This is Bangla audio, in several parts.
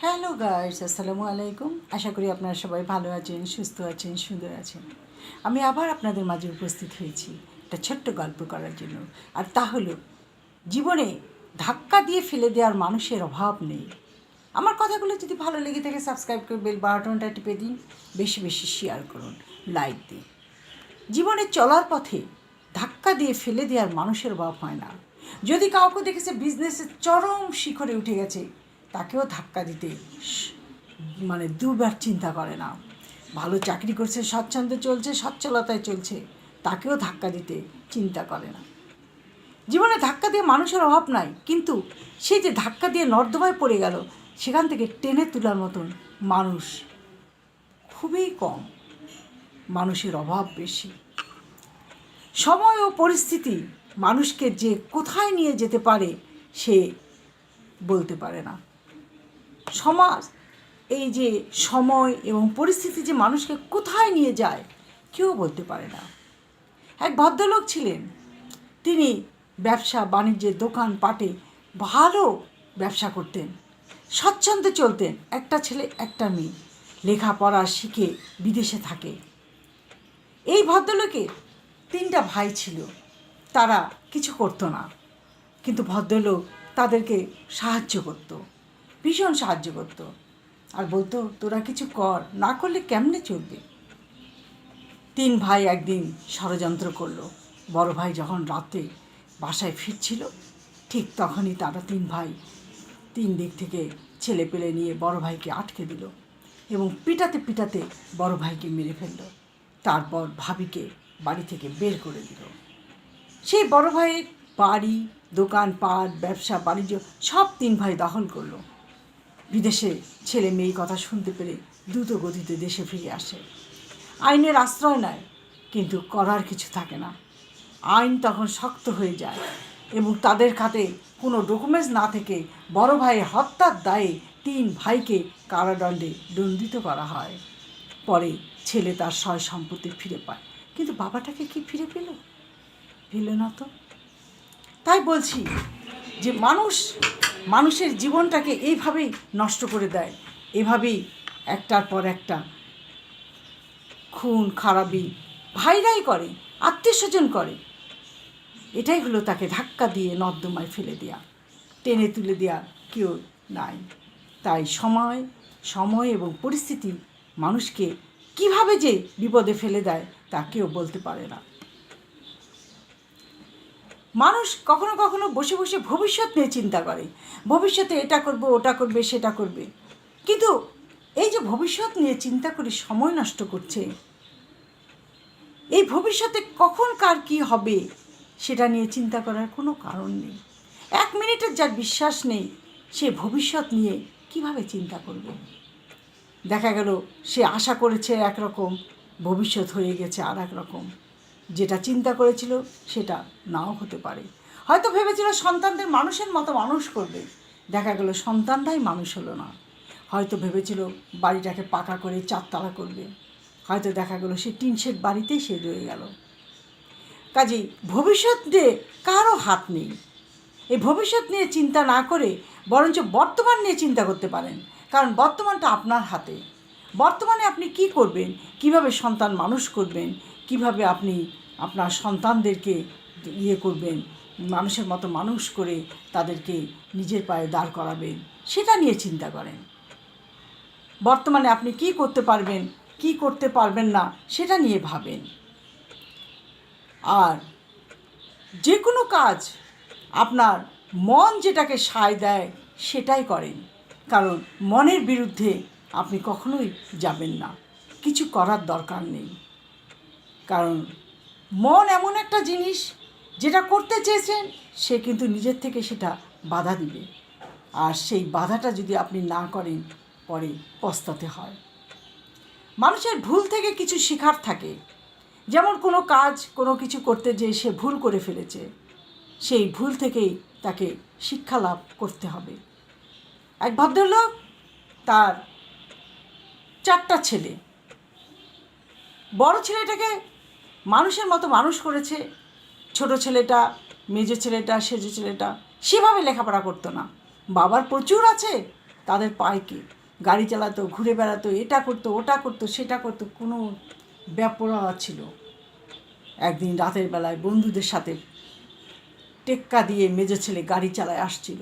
হ্যালো গাইস, আসসালামু আলাইকুম। আশা করি আপনারা সবাই ভালো আছেন, সুস্থ আছেন, সুন্দর আছেন। আমি আবার আপনাদের মাঝে উপস্থিত হয়েছি একটা ছোট্ট গল্প করার জন্য। আর তা হলো, জীবনে ধাক্কা দিয়ে ফেলে দেওয়ার মানুষের অভাব নেই। আমার কথাগুলো যদি ভালো লেগে থাকে সাবস্ক্রাইব করে বেল বাটনটা টিপে দিন, বেশি বেশি শেয়ার করুন, লাইক দিন। জীবনে চলার পথে ধাক্কা দিয়ে ফেলে দেওয়ার মানুষের অভাব হয় না। যদি কাউকে দেখেছে বিজনেসের চরম শিখরে উঠে গেছে, তাকেও ধাক্কা দিতে দুবার চিন্তা করে না। ভালো চাকরি করছে, স্বচ্ছন্দে চলছে, সচ্ছলতায় চলছে, তাকেও ধাক্কা দিতে চিন্তা করে না। জীবনে ধাক্কা দিয়ে মানুষের অভাব নাই, কিন্তু সে যে ধাক্কা দিয়ে নর্দমায় পড়ে গেল, সেখান থেকে টেনে তোলার মতন মানুষ খুবই কম। মানুষের অভাব বেশি। সময় ও পরিস্থিতি মানুষকে যে কোথায় নিয়ে যেতে পারে সে বলতে পারে না। সমাজ এই যে সময় এবং পরিস্থিতি যে মানুষকে কোথায় নিয়ে যায় কেউ বলতে পারে না। এক ভদ্রলোক ছিলেন, তিনি ব্যবসা বাণিজ্যের দোকানপাটে ভালো ব্যবসা করতেন, স্বচ্ছন্দে চলতেন। একটা ছেলে একটা মেয়ে লেখাপড়া শিখে বিদেশে থাকে। এই ভদ্রলোকের 3টা ভাই ছিল, তারা কিছু করতো না, কিন্তু ভদ্রলোক তাদেরকে সাহায্য করতো, ভীষণ সাহায্য করতো, আর বলতো তোরা কিছু কর, না করলে কেমনে চলবে। 3 ভাই একদিন ষড়যন্ত্র করলো। বড় ভাই যখন রাতে বাসায় ফিরছিল, ঠিক তখনই তারা 3 ভাই 3 দিক থেকে ছেলে পেলে নিয়ে বড় ভাইকে আটকে দিল এবং পিটাতে পিটাতে বড় ভাইকে মেরে ফেলল। তারপর ভাবিকে বাড়ি থেকে বের করে দিল। সেই বড় ভাইয়ের বাড়ি, দোকানপাট, ব্যবসা বাণিজ্য সব 3 ভাই দখল করলো। বিদেশে ছেলে মেয়ে কথা শুনতে পেরে দ্রুত গতিতে দেশে ফিরে আসে। আইনের আশ্রয় নেয়, কিন্তু করার কিছু থাকে না। আইন তখন শক্ত হয়ে যায় এবং তাদের হাতে কোনো ডকুমেন্টস না থেকে বড় ভাইয়ের হত্যার দায়ে 3 ভাইকে কারাদণ্ডে দণ্ডিত করা হয়। পরে ছেলে তার সয় সম্পত্তি ফিরে পায়, কিন্তু বাবাটাকে কি ফিরে পেল? পেল না তো। তাই বলছি যে মানুষের জীবনটাকে এইভাবেই নষ্ট করে দেয়, এভাবেই একটার পর একটা খুন খারাপি ভাইরাই করে, আত্মীয়স্বজন করে। এটাই হলো তাকে ধাক্কা দিয়ে নর্দমায় ফেলে দেওয়া, টেনে তুলে দেওয়া কেউ নাই। তাই সময় এবং পরিস্থিতি মানুষকে কিভাবে যে বিপদে ফেলে দেয় তা কেউ বলতে পারে না। মানুষ কখনো কখনো বসে বসে ভবিষ্যৎ নিয়ে চিন্তা করে, ভবিষ্যতে এটা করব, ওটা করবে, সেটা করবে, কিন্তু এই যে ভবিষ্যৎ নিয়ে চিন্তা করে সময় নষ্ট করছে, এই ভবিষ্যতে কখন কার কী হবে সেটা নিয়ে চিন্তা করার কোনো কারণ নেই। 1 মিনিটের যার বিশ্বাস নেই, সে ভবিষ্যৎ নিয়ে কিভাবে চিন্তা করবে? দেখা গেল সে আশা করেছে একরকম, ভবিষ্যৎ হয়ে গেছে আর এক রকম। যেটা চিন্তা করেছিল সেটা নাও হতে পারে। হয়তো ভেবেছিল সন্তানদের মানুষের মতো মানুষ করবে, দেখা গেল সন্তানটাই মানুষ হলো না। হয়তো ভেবেছিল বাড়িটাকে পাকা করে 4 তলা করবে, হয়তো দেখা গেল সে টিন শেড বাড়িতেই সে রয়ে গেল। কাজেই ভবিষ্যৎ নিয়ে কারও হাত নেই। এই ভবিষ্যৎ নিয়ে চিন্তা না করে বরঞ্চ বর্তমান নিয়ে চিন্তা করতে পারেন, কারণ বর্তমানটা আপনার হাতে। বর্তমানে আপনি কি করবেন, কিভাবে সন্তান মানুষ করবেন, কিভাবে আপনি আপনার সন্তানদেরকে করবেন, মানুষের মতো মানুষ করে তাদেরকে নিজের পায়ে দাঁড় করাবেন, সেটা নিয়ে চিন্তা করেন। বর্তমানে আপনি কি করতে পারবেন, কি করতে পারবেন না, সেটা নিয়ে ভাবেন। আর যে কোনো কাজ আপনার মন যেটাকে সায় দেয় সেটাই করেন, কারণ মনের বিরুদ্ধে আপনি কখনোই যাবেন না, কিছু করার দরকার নেই। কারণ মন এমন একটা জিনিস, যেটা করতে চেয়েছেন সে কিন্তু নিজের থেকে সেটা বাধা দিবে, আর সেই বাধাটা যদি আপনি না করেন পরে পস্তাতে হয়। মানুষের ভুল থেকে কিছু শেখার থাকে। যেমন কোনো কাজ, কোনো কিছু করতে যেয়ে সে ভুল করে ফেলেছে, সেই ভুল থেকেই তাকে শিক্ষা লাভ করতে হবে। এক ভদ্রলোক, তার 4টা ছেলে। বড় ছেলেটাকে মানুষের মতো মানুষ করেছে, ছোট ছেলেটা, মেজো ছেলেটা, সেজো ছেলেটা সেভাবে লেখাপড়া করতো না। বাবার প্রচুর আছে, তাদের পায়কে গাড়ি চালাতো, ঘুরে বেড়াতো, এটা করতো, ওটা করতো, সেটা করতো, কোনো বেপরোয়া ছিল। একদিন রাতের বেলায় বন্ধুদের সাথে টেক্কা দিয়ে মেজো ছেলে গাড়ি চালায় আসছিল,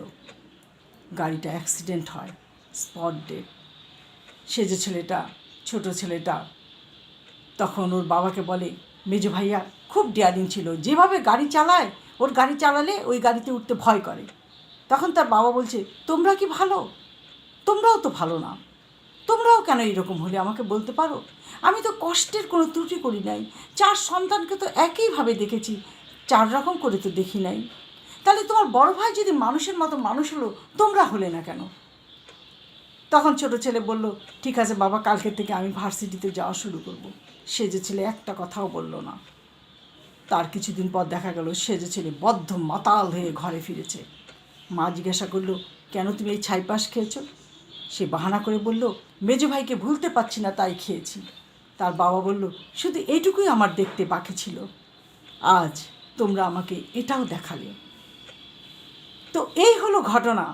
গাড়িটা অ্যাক্সিডেন্ট হয়, স্পট ডেড। সেজে ছেলেটা, ছোট ছেলেটা তখন ওর বাবাকে বলে, মেজো ভাইয়া খুব ডেয়ারিং ছিল, যেভাবে গাড়ি চালায়, ওর গাড়ি চালালে ওই গাড়িতে উঠতে ভয় করে। তখন তার বাবা বলছে, তোমরা কি ভালো? তোমরাও তো ভালো না, তোমরাও কেন এরকম হলে আমাকে বলতে পারো? আমি তো কষ্টের কোনো ত্রুটি করি নাই, 4 সন্তানকে তো একইভাবে দেখেছি, 4 রকম করে তো দেখি নাই। তাহলে তোমার বড় ভাই যদি মানুষের মতো মানুষ হলো, তোমরা হলে না কেন? তখন ছোট ছেলে বলল, ঠিক আছে বাবা, কালকের থেকে আমি ভার্সিটিতে যাওয়া শুরু করব। সেজে ছেলে একটা কথাও বলল না। তার কিছুদিন পর দেখা গেল সেজে ছেলে বদ্ধ মাতাল হয়ে ঘরে ফিরেছে। মা জিজ্ঞাসা করলো, কেন তুমি এই ছাইপাশ খেয়েছো? সে বাহানা করে বলল, মেজো ভাইকে ভুলতে পারছি না তাই খেয়েছি। তার বাবা বলল, শুধু এইটুকুই আমার দেখতে বাকি ছিল, আজ তোমরা আমাকে এটাও দেখালে। তো এই হলো ঘটনা।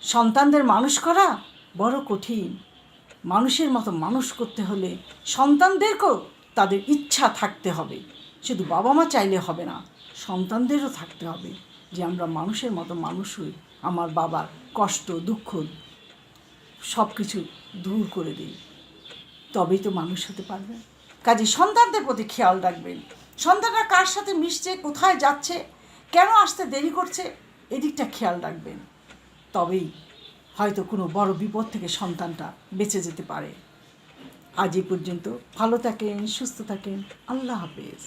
সন্তানদের মানুষ করা বড় কঠিন। মানুষের মতো মানুষ করতে হলে সন্তানদেরকেও তাদের ইচ্ছা থাকতে হবে। শুধু বাবা মা চাইলে হবে না, সন্তানদেরও থাকতে হবে যে আমরা মানুষের মতো মানুষ হই, আমার বাবার কষ্ট দুঃখ সব কিছু দূর করে দিই, তবেই তো মানুষ হতে পারবে। কাজে সন্তানদের প্রতি খেয়াল রাখবেন। সন্তানরা কার সাথে মিশছে, কোথায় যাচ্ছে, কেন আসতে দেরি করছে, এদিকটা খেয়াল রাখবেন। তবেই হয়তো কোনো বড় বিপদ থেকে সন্তানটা বেঁচে যেতে পারে। আজ এই পর্যন্ত। ভালো থাকেন, সুস্থ থাকেন। আল্লাহ হাফেজ।